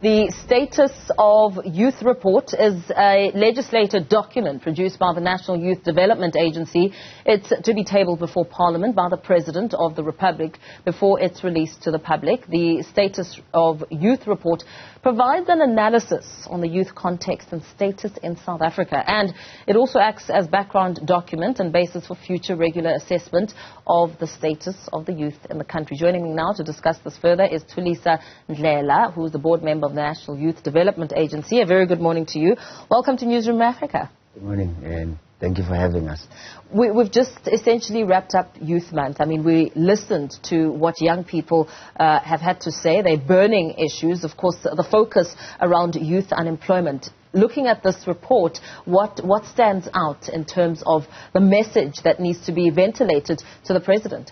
The Status of Youth Report is a legislative document produced by the National Youth Development Agency. It's to be tabled before Parliament by the President of the Republic before it's released to the public. The Status of Youth Report provides an analysis on the youth context and status in South Africa, and it also acts as background document and basis for future regular assessment of the status of the youth in the country. Joining me now to discuss this further is Thulisa Ndlela, who is the board member of the National Youth Development Agency. A very good morning to you. Welcome to Newzroom Afrika. Good morning, and thank you for having us. We've just essentially wrapped up Youth Month. I mean, we listened to what young people have had to say. They're burning issues. Of course, the focus around youth unemployment. Looking at this report, what stands out in terms of the message that needs to be ventilated to the President?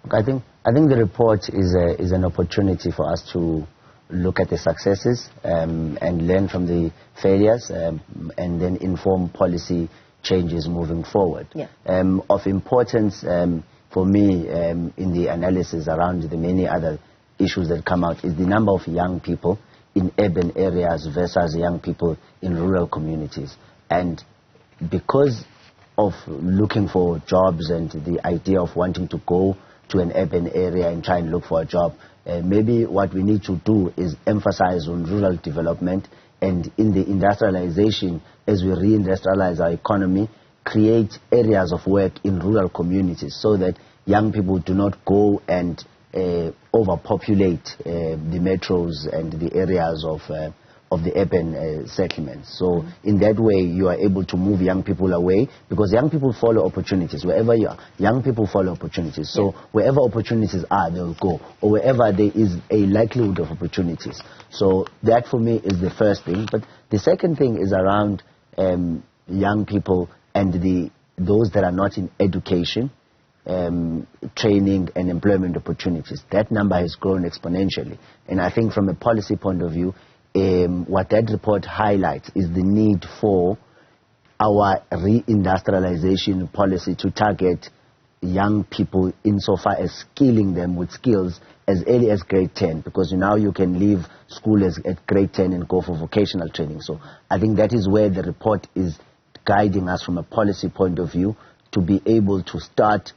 I think the report is an opportunity for us to look at the successes and learn from the failures and then inform policy changes moving forward. Yeah. Of importance for me in the analysis around the many other issues that come out is the number of young people in urban areas versus young people in rural communities. And because of looking for jobs and the idea of wanting to go to an urban area and try and look for a job, maybe what we need to do is emphasize on rural development, and in the industrialization, as we reindustrialize our economy, create areas of work in rural communities so that young people do not go and overpopulate the metros and the areas of the urban settlements. So in that way, you are able to move young people away, because young people follow opportunities. Wherever you are, young people follow opportunities. So wherever opportunities are, they will go, or wherever there is a likelihood of opportunities. So that for me is the first thing. But the second thing is around young people and those that are not in education, training and employment opportunities. That number has grown exponentially. And I think from a policy point of view, what that report highlights is the need for our reindustrialization policy to target young people insofar as skilling them with skills as early as grade 10, because now you can leave school at grade 10 and go for vocational training. So I think that is where the report is guiding us from a policy point of view to be able to start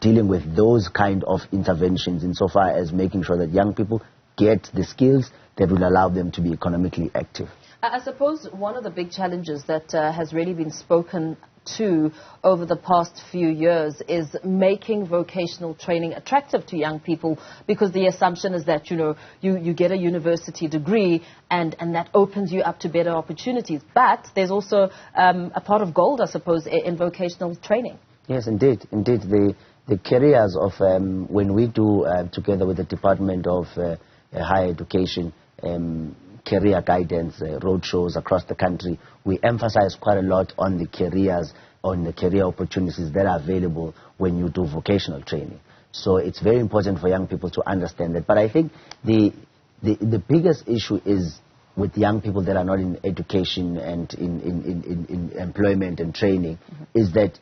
dealing with those kind of interventions insofar as making sure that young people get the skills that will allow them to be economically active. I suppose one of the big challenges that has really been spoken to over the past few years is making vocational training attractive to young people, because the assumption is that, you get a university degree and that opens you up to better opportunities. But there's also a pot of gold, I suppose, in vocational training. Yes, indeed. Indeed, the careers of, when we do together with the Department of Higher Education, career guidance, roadshows across the country, we emphasize quite a lot on the careers, on the career opportunities that are available when you do vocational training. So it's very important for young people to understand that. But I think the biggest issue is with young people that are not in education and in employment and training, is that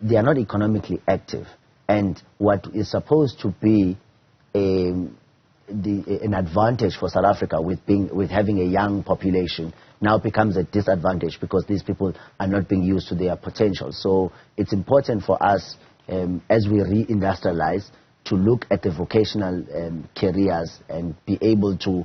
they are not economically active. And what is supposed to be an advantage for South Africa with having a young population now becomes a disadvantage, because these people are not being used to their potential. So it's important for us, as we reindustrialize, to look at the vocational careers and be able to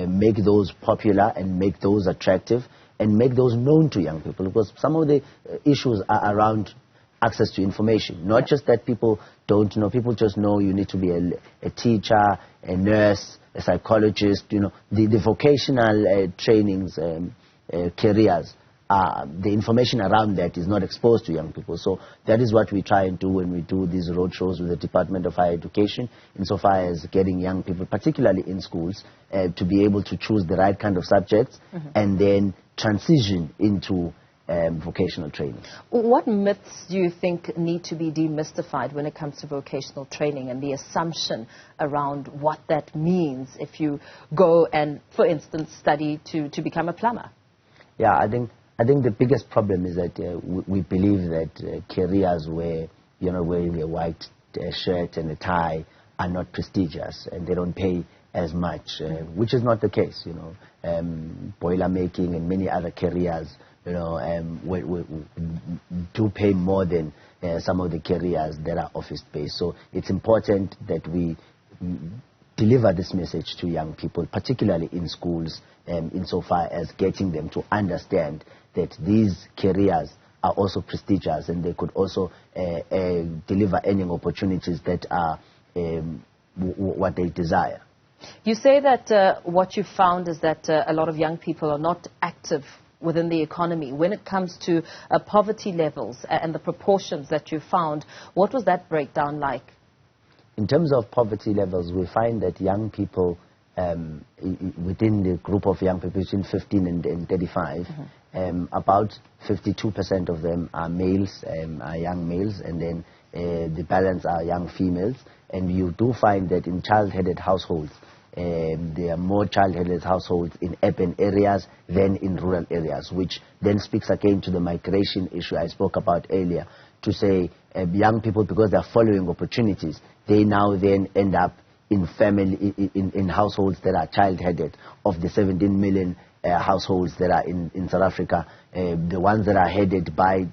make those popular and make those attractive and make those known to young people, because some of the issues are around access to information. Not just that people don't know, people just know you need to be a teacher, a nurse, a psychologist, the vocational trainings, careers, the information around that is not exposed to young people. So that is what we try and do when we do these roadshows with the Department of Higher Education, insofar as getting young people, particularly in schools, to be able to choose the right kind of subjects and then transition into vocational training. What myths do you think need to be demystified when it comes to vocational training and the assumption around what that means if you go and, for instance, study to become a plumber? Yeah, I think the biggest problem is that we believe that careers where wearing a white shirt and a tie are not prestigious and they don't pay as much, which is not the case, boiler making and many other careers, we do pay more than some of the careers that are office-based. So it's important that we deliver this message to young people, particularly in schools, insofar as getting them to understand that these careers are also prestigious and they could also deliver earning opportunities that are what they desire. You say that what you found is that a lot of young people are not active within the economy. When it comes to poverty levels and the proportions that you found, what was that breakdown like? In terms of poverty levels, we find that young people, within the group of young people between 15 and 35, about 52% of them are males, are young males, and then the balance are young females. And you do find that in child-headed households, there are more child-headed households in urban areas than in rural areas, which then speaks again to the migration issue I spoke about earlier, to say young people, because they are following opportunities, they now then end up in in households that are child-headed. Of the 17 million households that are in South Africa, the ones that are headed by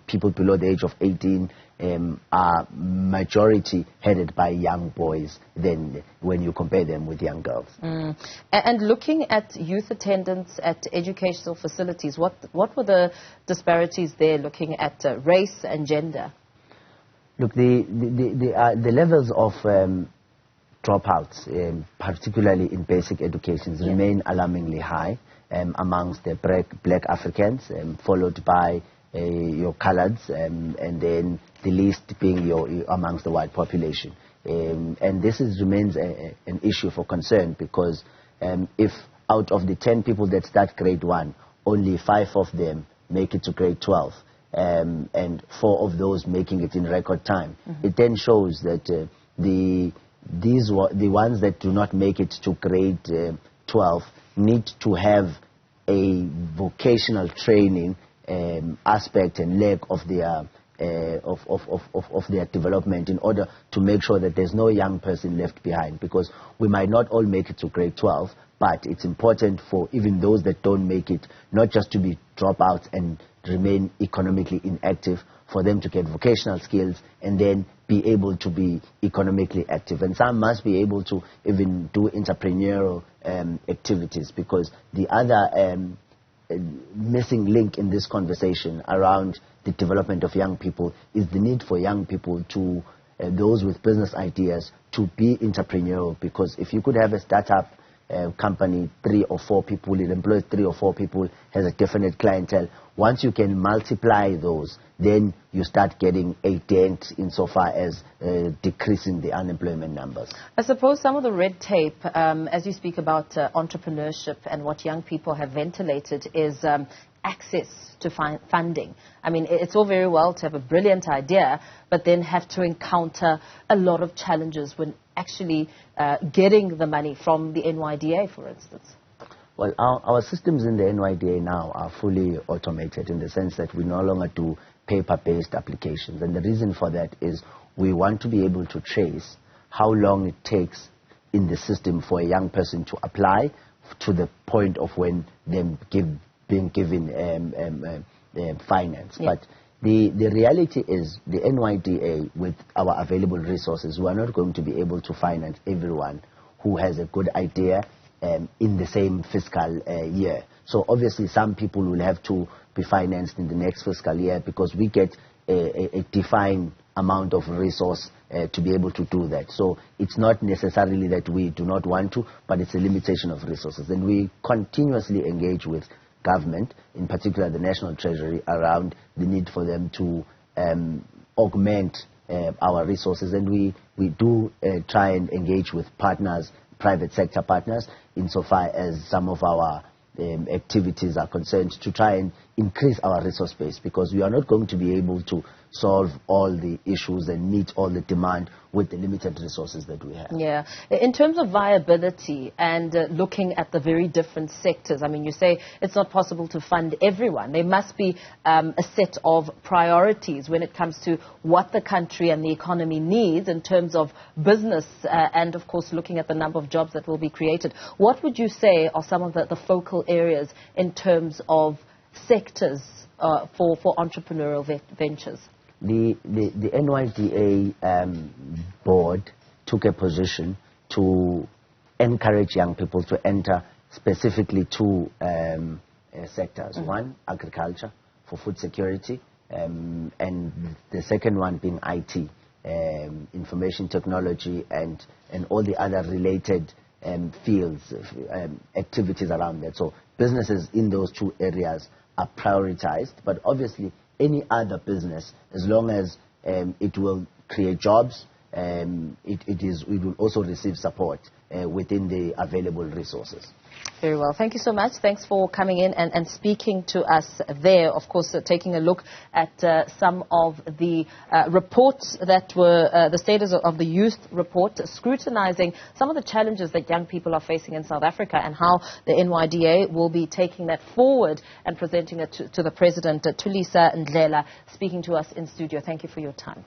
people below the age of 18 are majority headed by young boys than when you compare them with young girls. And looking at youth attendance at educational facilities, what were the disparities there, looking at race and gender? Look, the levels of dropouts, particularly in basic educations, remain alarmingly high amongst the black Africans, followed by your coloreds, and then the least being amongst the white population. And this remains an issue for concern, because if out of the 10 people that start grade 1, only 5 of them make it to grade 12, and 4 of those making it in record time, it then shows that the ones that do not make it to grade 12 need to have a vocational training aspect and leg of their development, in order to make sure that there's no young person left behind, because we might not all make it to grade 12, but it's important for even those that don't make it not just to be dropouts and remain economically inactive, for them to get vocational skills and then be able to be economically active. And some must be able to even do entrepreneurial activities, because the other missing link in this conversation around the development of young people is the need for young people to, those with business ideas, to be entrepreneurial. Because if you could have a startup company, 3 or 4 people, it employs 3 or 4 people, has a definite clientele. Once you can multiply those, then you start getting a dent insofar as decreasing the unemployment numbers. I suppose some of the red tape, as you speak about entrepreneurship and what young people have ventilated, is access to funding. I mean, it's all very well to have a brilliant idea, but then have to encounter a lot of challenges when actually getting the money from the NYDA, for instance. Well, our systems in the NYDA now are fully automated, in the sense that we no longer do paper-based applications. And the reason for that is we want to be able to trace how long it takes in the system for a young person to apply to the point of when them being given finance. But the reality is, the NYDA, with our available resources, we are not going to be able to finance everyone who has a good idea in the same fiscal year. So obviously some people will have to be financed in the next fiscal year, because we get a defined amount of resource to be able to do that. So it's not necessarily that we do not want to, but it's a limitation of resources. And we continuously engage with government, in particular the National Treasury, around the need for them to augment our resources. And we do try and engage with partners, private sector partners, insofar as some of our activities are concerned, to try and increase our resource base, because we are not going to be able to solve all the issues and meet all the demand with the limited resources that we have. Yeah. In terms of viability and looking at the very different sectors, I mean, you say it's not possible to fund everyone. There must be a set of priorities when it comes to what the country and the economy needs in terms of business and, of course, looking at the number of jobs that will be created. What would you say are some of the focal areas in terms of sectors for entrepreneurial ventures? The NYDA board took a position to encourage young people to enter specifically two sectors. One, agriculture for food security, and the second one being IT, information technology, and all the other related fields, activities around that. So businesses in those two areas are prioritized, but obviously any other business, as long as it will create jobs, it will also receive support within the available resources. Very well. Thank you so much. Thanks for coming in and speaking to us there. Of course, taking a look at some of the reports that were the status of the youth report, scrutinizing some of the challenges that young people are facing in South Africa and how the NYDA will be taking that forward and presenting it to the President, Thulisa Ndlela, speaking to us in studio. Thank you for your time.